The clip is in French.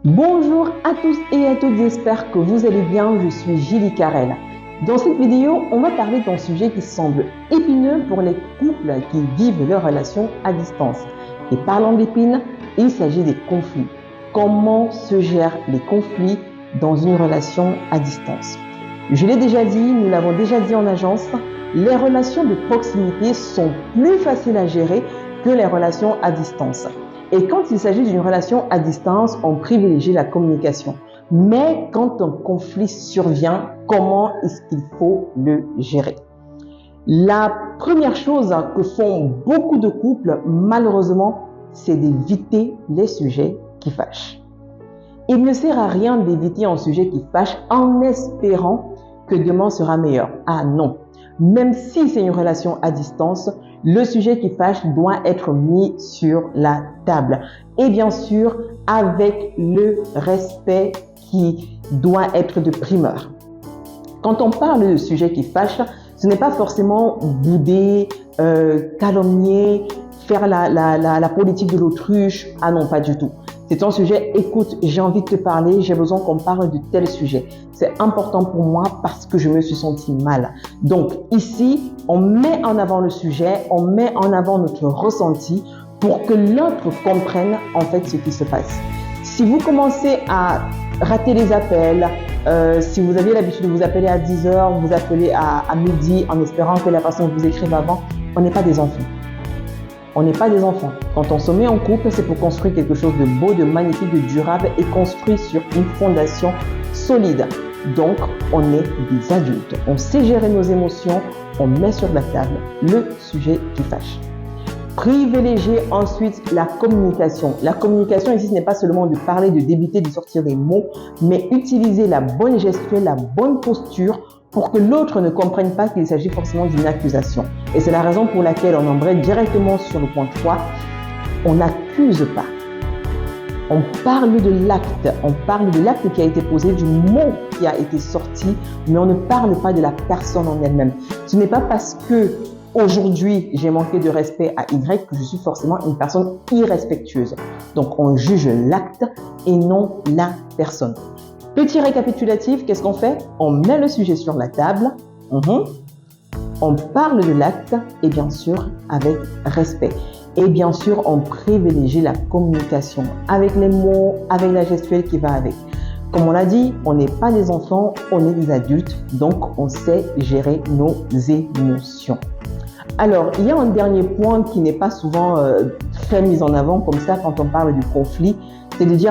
Bonjour à tous et à toutes, j'espère que vous allez bien, je suis Julie Carrel. Dans cette vidéo, on va parler d'un sujet qui semble épineux pour les couples qui vivent leur relation à distance. Et parlant d'épines, il s'agit des conflits. Comment se gèrent les conflits dans une relation à distance? Je l'ai déjà dit, nous l'avons déjà dit en agence, les relations de proximité sont plus faciles à gérer que les relations à distance. Et quand il s'agit d'une relation à distance, on privilégie la communication. Mais quand un conflit survient, comment est-ce qu'il faut le gérer? La première chose que font beaucoup de couples, malheureusement, c'est d'éviter les sujets qui fâchent. Il ne sert à rien d'éviter un sujet qui fâche en espérant que demain sera meilleur. Ah non! Même si c'est une relation à distance, le sujet qui fâche doit être mis sur la table. Et bien sûr, avec le respect qui doit être de primeur. Quand on parle de sujet qui fâche, ce n'est pas forcément bouder, calomnier, faire la politique de l'autruche. Ah non, pas du tout. C'est un sujet, écoute, j'ai envie de te parler, j'ai besoin qu'on parle de tel sujet. C'est important pour moi parce que je me suis sentie mal. Donc ici, on met en avant le sujet, on met en avant notre ressenti pour que l'autre comprenne en fait ce qui se passe. Si vous commencez à rater les appels, si vous avez l'habitude de vous appeler à 10h, vous appelez à midi en espérant que la personne vous écrive avant, on n'est pas des enfants. On n'est pas des enfants. Quand on se met en couple, c'est pour construire quelque chose de beau, de magnifique, de durable et construit sur une fondation solide. Donc, on est des adultes. On sait gérer nos émotions. On met sur la table le sujet qui fâche. Privilégier ensuite la communication. La communication ici, ce n'est pas seulement de parler, de débiter, de sortir des mots, mais utiliser la bonne gestuelle, la bonne posture pour que l'autre ne comprenne pas qu'il s'agit forcément d'une accusation. Et c'est la raison pour laquelle on embraye directement sur le point 3. On n'accuse pas. On parle de l'acte qui a été posé, du mot qui a été sorti, mais on ne parle pas de la personne en elle-même. Ce n'est pas parce que aujourd'hui j'ai manqué de respect à Y que je suis forcément une personne irrespectueuse. Donc on juge l'acte et non la personne. Petit récapitulatif, qu'est-ce qu'on fait? On met le sujet sur la table, on parle de l'acte et bien sûr avec respect. Et bien sûr, on privilégie la communication avec les mots, avec la gestuelle qui va avec. Comme on l'a dit, on n'est pas des enfants, on est des adultes, donc on sait gérer nos émotions. Alors, il y a un dernier point qui n'est pas souvent très mis en avant comme ça quand on parle du conflit, c'est de dire